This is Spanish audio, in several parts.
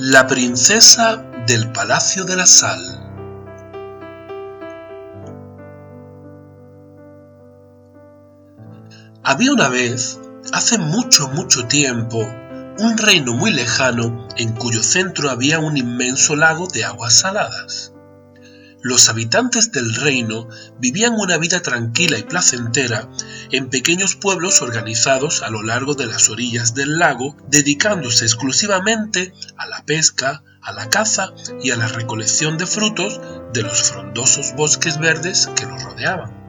La princesa del Palacio de la Sal. Había una vez, hace mucho tiempo, un reino muy lejano en cuyo centro había un inmenso lago de aguas saladas. Los habitantes del reino vivían una vida tranquila y placentera en pequeños pueblos organizados a lo largo de las orillas del lago, dedicándose exclusivamente a la pesca, a la caza y a la recolección de frutos de los frondosos bosques verdes que los rodeaban.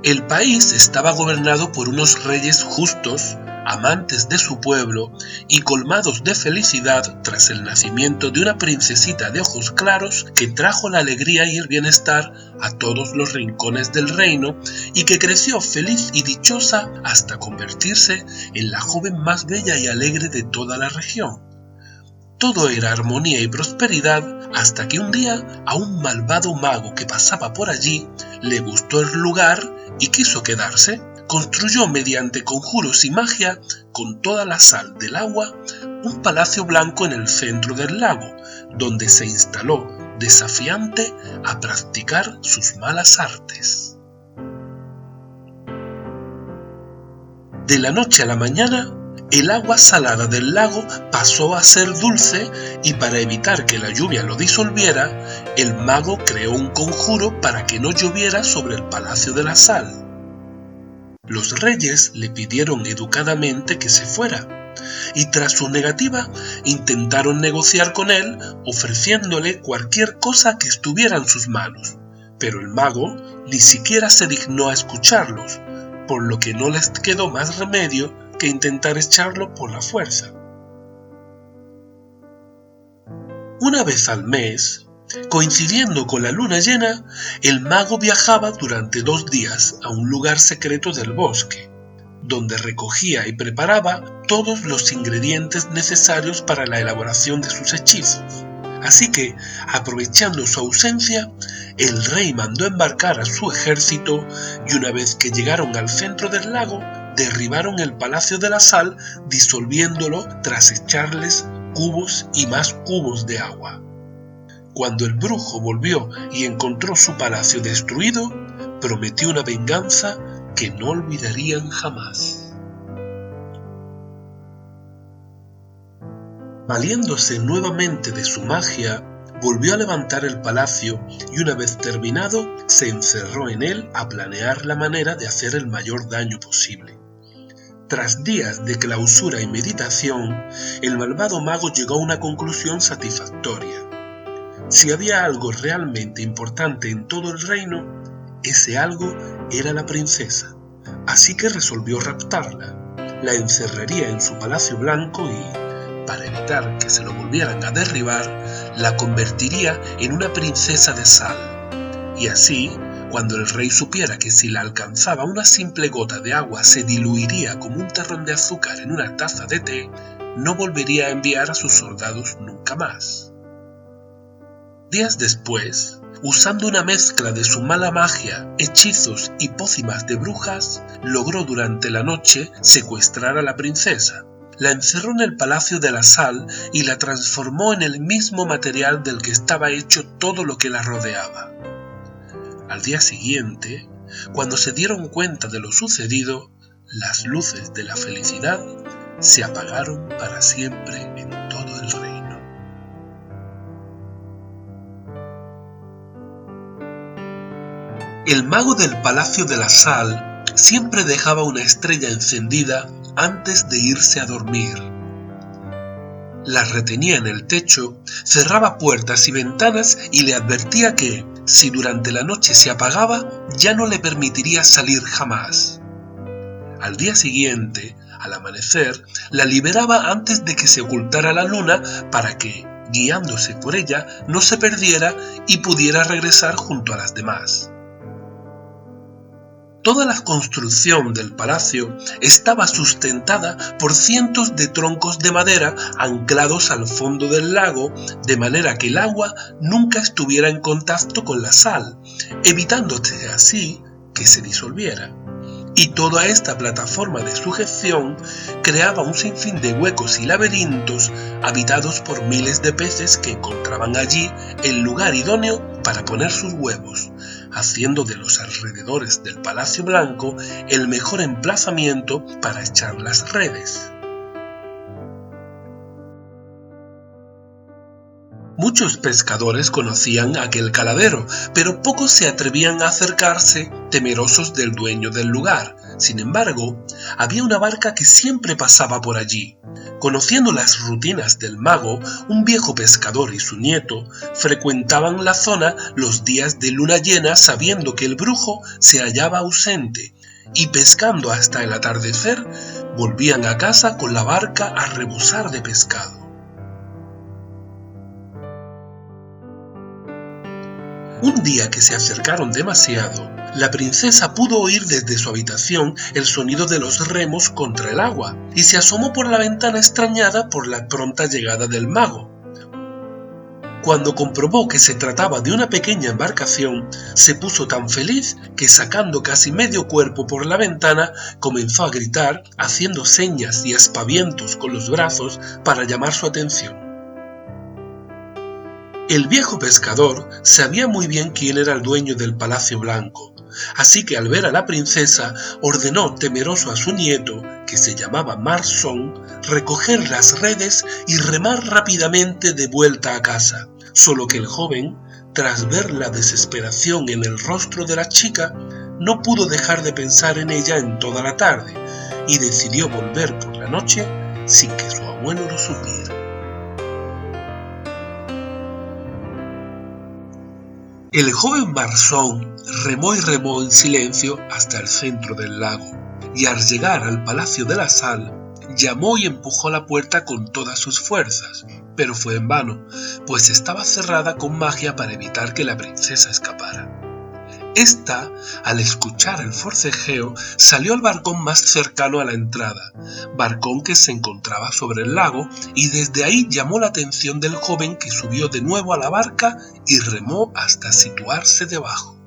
El país estaba gobernado por unos reyes justos, amantes de su pueblo y colmados de felicidad tras el nacimiento de una princesita de ojos claros que trajo la alegría y el bienestar a todos los rincones del reino y que creció feliz y dichosa hasta convertirse en la joven más bella y alegre de toda la región. Todo era armonía y prosperidad hasta que un día a un malvado mago que pasaba por allí le gustó el lugar y quiso quedarse. Construyó mediante conjuros y magia, con toda la sal del agua, un palacio blanco en el centro del lago, donde se instaló, desafiante, a practicar sus malas artes. De la noche a la mañana, el agua salada del lago pasó a ser dulce y para evitar que la lluvia lo disolviera, el mago creó un conjuro para que no lloviera sobre el Palacio de la Sal. Los reyes le pidieron educadamente que se fuera, y tras su negativa intentaron negociar con él ofreciéndole cualquier cosa que estuviera en sus manos, pero el mago ni siquiera se dignó a escucharlos, por lo que no les quedó más remedio que intentar echarlo por la fuerza. Una vez al mes, coincidiendo con la luna llena, el mago viajaba durante 2 días a un lugar secreto del bosque, donde recogía y preparaba todos los ingredientes necesarios para la elaboración de sus hechizos. Así que, aprovechando su ausencia, el rey mandó embarcar a su ejército y una vez que llegaron al centro del lago, derribaron el Palacio de la Sal, disolviéndolo tras echarles cubos y más cubos de agua. Cuando el brujo volvió y encontró su palacio destruido, prometió una venganza que no olvidarían jamás. Valiéndose nuevamente de su magia, volvió a levantar el palacio y una vez terminado, se encerró en él a planear la manera de hacer el mayor daño posible. Tras días de clausura y meditación, el malvado mago llegó a una conclusión satisfactoria. Si había algo realmente importante en todo el reino, ese algo era la princesa, así que resolvió raptarla. La encerraría en su palacio blanco y, para evitar que se lo volvieran a derribar, la convertiría en una princesa de sal. Y así, cuando el rey supiera que si la alcanzaba una simple gota de agua se diluiría como un terrón de azúcar en una taza de té, no volvería a enviar a sus soldados nunca más. Días después, usando una mezcla de su mala magia, hechizos y pócimas de brujas, logró durante la noche secuestrar a la princesa. La encerró en el Palacio de la Sal y la transformó en el mismo material del que estaba hecho todo lo que la rodeaba. Al día siguiente, cuando se dieron cuenta de lo sucedido, las luces de la felicidad se apagaron para siempre en todo el reino. El mago del Palacio de la Sal siempre dejaba una estrella encendida antes de irse a dormir. La retenía en el techo, cerraba puertas y ventanas y le advertía que, si durante la noche se apagaba, ya no le permitiría salir jamás. Al día siguiente, al amanecer, la liberaba antes de que se ocultara la luna para que, guiándose por ella, no se perdiera y pudiera regresar junto a las demás. Toda la construcción del palacio estaba sustentada por cientos de troncos de madera anclados al fondo del lago, de manera que el agua nunca estuviera en contacto con la sal, evitándose así que se disolviera. Y toda esta plataforma de sujeción creaba un sinfín de huecos y laberintos habitados por miles de peces que encontraban allí el lugar idóneo para poner sus huevos, haciendo de los alrededores del Palacio Blanco el mejor emplazamiento para echar las redes. Muchos pescadores conocían aquel caladero, pero pocos se atrevían a acercarse, temerosos del dueño del lugar. Sin embargo, había una barca que siempre pasaba por allí. Conociendo las rutinas del mago, un viejo pescador y su nieto frecuentaban la zona los días de luna llena sabiendo que el brujo se hallaba ausente, y pescando hasta el atardecer, volvían a casa con la barca a rebosar de pescado. Un día que se acercaron demasiado, la princesa pudo oír desde su habitación el sonido de los remos contra el agua y se asomó por la ventana extrañada por la pronta llegada del mago. Cuando comprobó que se trataba de una pequeña embarcación, se puso tan feliz que sacando casi medio cuerpo por la ventana, comenzó a gritar, haciendo señas y aspavientos con los brazos para llamar su atención. El viejo pescador sabía muy bien quién era el dueño del Palacio Blanco, así que al ver a la princesa ordenó temeroso a su nieto, que se llamaba Marsón, recoger las redes y remar rápidamente de vuelta a casa, solo que el joven, tras ver la desesperación en el rostro de la chica, no pudo dejar de pensar en ella en toda la tarde y decidió volver por la noche sin que su abuelo lo supiera. El joven Marsón remó y remó en silencio hasta el centro del lago, y al llegar al Palacio de la Sal, llamó y empujó la puerta con todas sus fuerzas, pero fue en vano, pues estaba cerrada con magia para evitar que la princesa escapara. Esta, al escuchar el forcejeo, salió al barcón más cercano a la entrada, barcón que se encontraba sobre el lago, y desde ahí llamó la atención del joven, que subió de nuevo a la barca y remó hasta situarse debajo.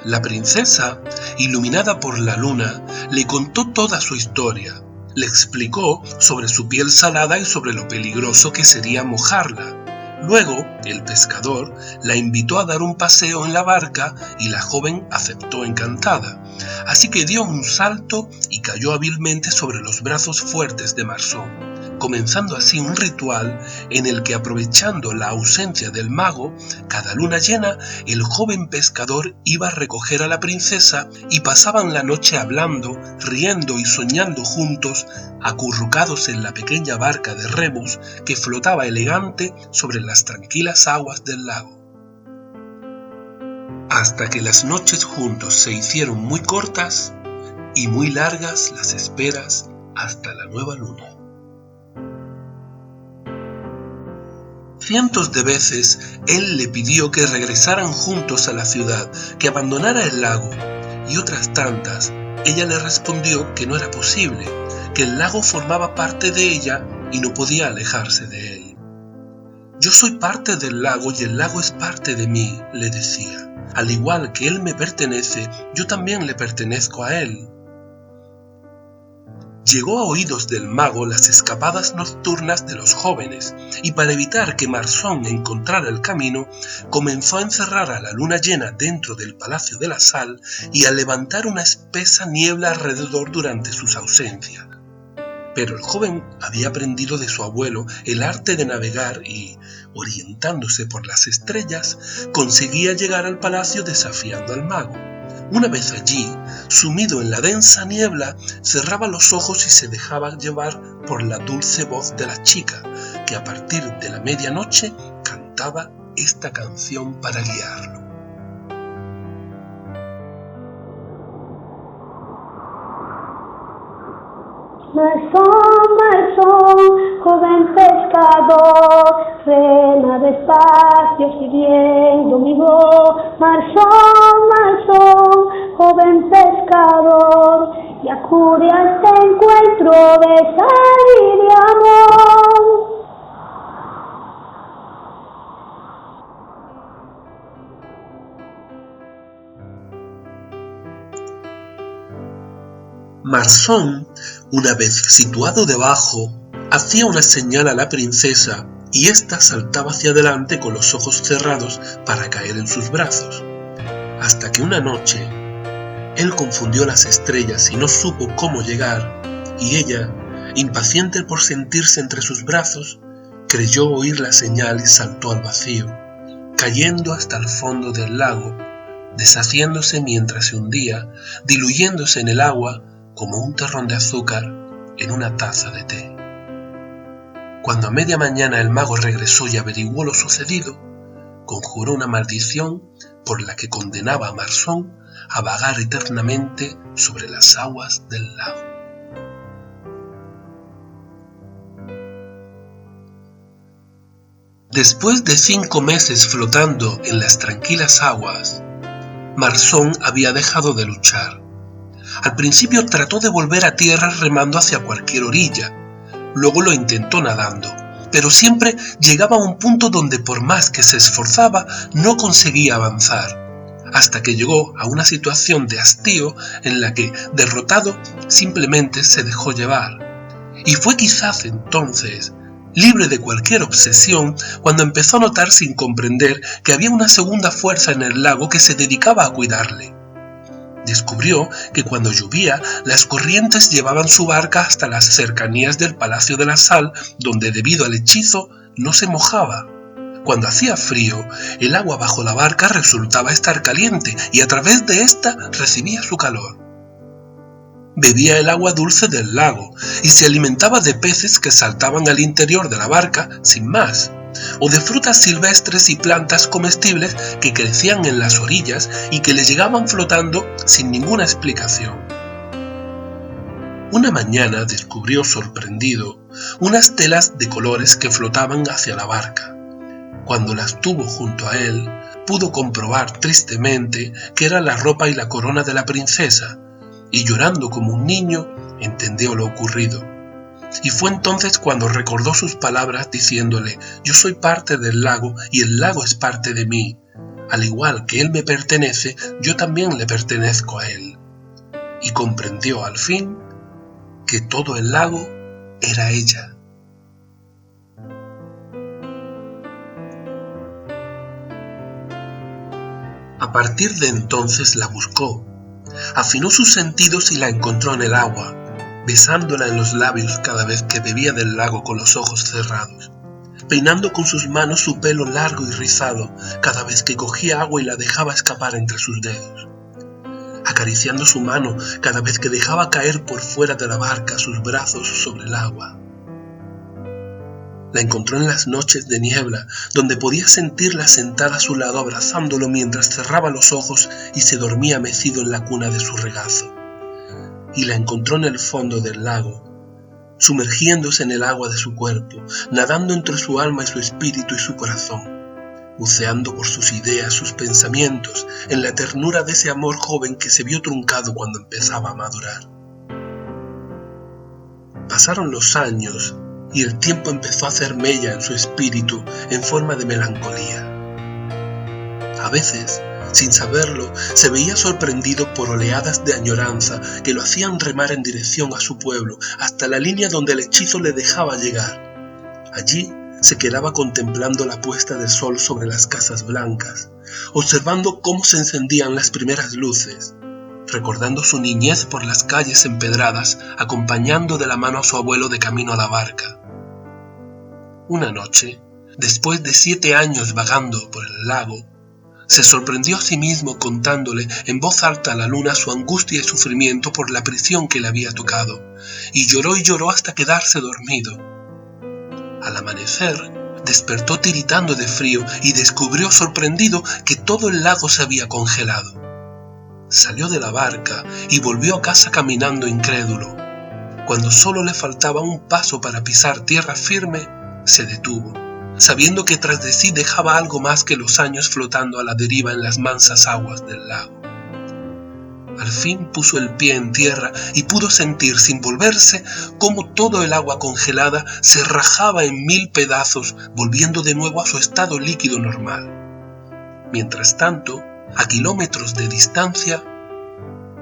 La princesa, iluminada por la luna, le contó toda su historia. Le explicó sobre su piel salada y sobre lo peligroso que sería mojarla. Luego, el pescador la invitó a dar un paseo en la barca y la joven aceptó encantada. Así que dio un salto y cayó hábilmente sobre los brazos fuertes de Marsón, comenzando así un ritual en el que, aprovechando la ausencia del mago, cada luna llena el joven pescador iba a recoger a la princesa y pasaban la noche hablando, riendo y soñando juntos, acurrucados en la pequeña barca de remos que flotaba elegante sobre las tranquilas aguas del lago. Hasta que las noches juntos se hicieron muy cortas y muy largas las esperas hasta la nueva luna. Cientos de veces él le pidió que regresaran juntos a la ciudad, que abandonara el lago, y otras tantas ella le respondió que no era posible, que el lago formaba parte de ella y no podía alejarse de él. Yo soy parte del lago y el lago es parte de mí, le decía. Al igual que él me pertenece, yo también le pertenezco a él. Llegó a oídos del mago las escapadas nocturnas de los jóvenes, y para evitar que Marsón encontrara el camino, comenzó a encerrar a la luna llena dentro del Palacio de la Sal y a levantar una espesa niebla alrededor durante sus ausencias. Pero el joven había aprendido de su abuelo el arte de navegar y, orientándose por las estrellas, conseguía llegar al palacio desafiando al mago. Una vez allí, sumido en la densa niebla, cerraba los ojos y se dejaba llevar por la dulce voz de la chica, que a partir de la medianoche cantaba esta canción para guiarlo. Marsón, Marsón, joven pescador, rema despacio siguiendo mi voz. Marsón, Marsón, joven pescador, y acude a este encuentro de sal y de amor. Marsón, una vez situado debajo, hacía una señal a la princesa y ésta saltaba hacia adelante con los ojos cerrados para caer en sus brazos, hasta que una noche él confundió las estrellas y no supo cómo llegar, y ella, impaciente por sentirse entre sus brazos, creyó oír la señal y saltó al vacío, cayendo hasta el fondo del lago, deshaciéndose mientras se hundía, diluyéndose en el agua como un terrón de azúcar en una taza de té. Cuando a media mañana el mago regresó y averiguó lo sucedido, conjuró una maldición por la que condenaba a Marsón a vagar eternamente sobre las aguas del lago. Después de 5 meses flotando en las tranquilas aguas, Marsón había dejado de luchar. Al principio trató de volver a tierra remando hacia cualquier orilla, luego lo intentó nadando, pero siempre llegaba a un punto donde por más que se esforzaba no conseguía avanzar, hasta que llegó a una situación de hastío en la que, derrotado, simplemente se dejó llevar. Y fue quizás entonces, libre de cualquier obsesión, cuando empezó a notar sin comprender que había una segunda fuerza en el lago que se dedicaba a cuidarle. Descubrió que cuando llovía, las corrientes llevaban su barca hasta las cercanías del Palacio de la Sal, donde debido al hechizo no se mojaba. Cuando hacía frío, el agua bajo la barca resultaba estar caliente y a través de ésta recibía su calor. Bebía el agua dulce del lago y se alimentaba de peces que saltaban al interior de la barca sin más, o de frutas silvestres y plantas comestibles que crecían en las orillas y que le llegaban flotando sin ninguna explicación. Una mañana descubrió sorprendido unas telas de colores que flotaban hacia la barca. Cuando las tuvo junto a él, pudo comprobar tristemente que era la ropa y la corona de la princesa, y llorando como un niño, entendió lo ocurrido. Y fue entonces cuando recordó sus palabras diciéndole: yo soy parte del lago y el lago es parte de mí. Al igual que él me pertenece, yo también le pertenezco a él. Y comprendió al fin que todo el lago era ella. A partir de entonces la buscó, afinó sus sentidos y la encontró en el agua, besándola en los labios cada vez que bebía del lago con los ojos cerrados, peinando con sus manos su pelo largo y rizado cada vez que cogía agua y la dejaba escapar entre sus dedos, acariciando su mano cada vez que dejaba caer por fuera de la barca sus brazos sobre el agua. La encontró en las noches de niebla, donde podía sentirla sentada a su lado abrazándolo mientras cerraba los ojos y se dormía mecido en la cuna de su regazo. Y la encontró en el fondo del lago, sumergiéndose en el agua de su cuerpo, nadando entre su alma y su espíritu y su corazón, buceando por sus ideas, sus pensamientos, en la ternura de ese amor joven que se vio truncado cuando empezaba a madurar. Pasaron los años y el tiempo empezó a hacer mella en su espíritu en forma de melancolía. A veces, sin saberlo, se veía sorprendido por oleadas de añoranza que lo hacían remar en dirección a su pueblo, hasta la línea donde el hechizo le dejaba llegar. Allí se quedaba contemplando la puesta del sol sobre las casas blancas, observando cómo se encendían las primeras luces, recordando su niñez por las calles empedradas, acompañando de la mano a su abuelo de camino a la barca. Una noche, después de 7 años vagando por el lago, se sorprendió a sí mismo contándole en voz alta a la luna su angustia y sufrimiento por la prisión que le había tocado, y lloró hasta quedarse dormido. Al amanecer, despertó tiritando de frío y descubrió sorprendido que todo el lago se había congelado. Salió de la barca y volvió a casa caminando incrédulo. Cuando solo le faltaba un paso para pisar tierra firme, se detuvo, sabiendo que tras de sí dejaba algo más que los años flotando a la deriva en las mansas aguas del lago. Al fin puso el pie en tierra y pudo sentir sin volverse cómo todo el agua congelada se rajaba en 1000 pedazos, volviendo de nuevo a su estado líquido normal. Mientras tanto, a kilómetros de distancia,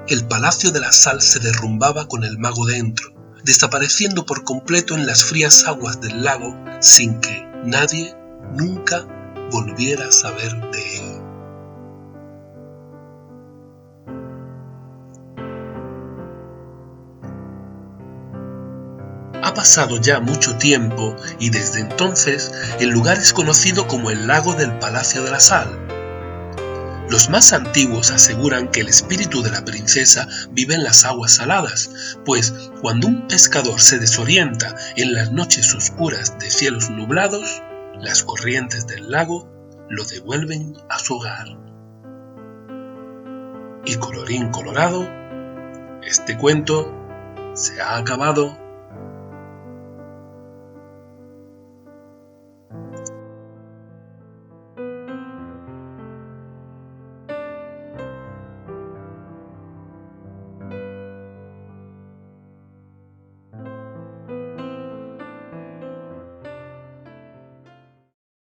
el Palacio de la Sal se derrumbaba con el mago dentro, desapareciendo por completo en las frías aguas del lago sin que nadie nunca volviera a saber de él. Ha pasado ya mucho tiempo y desde entonces el lugar es conocido como el lago del Palacio de la Sal. Los más antiguos aseguran que el espíritu de la princesa vive en las aguas saladas, pues cuando un pescador se desorienta en las noches oscuras de cielos nublados, las corrientes del lago lo devuelven a su hogar. Y colorín colorado, este cuento se ha acabado.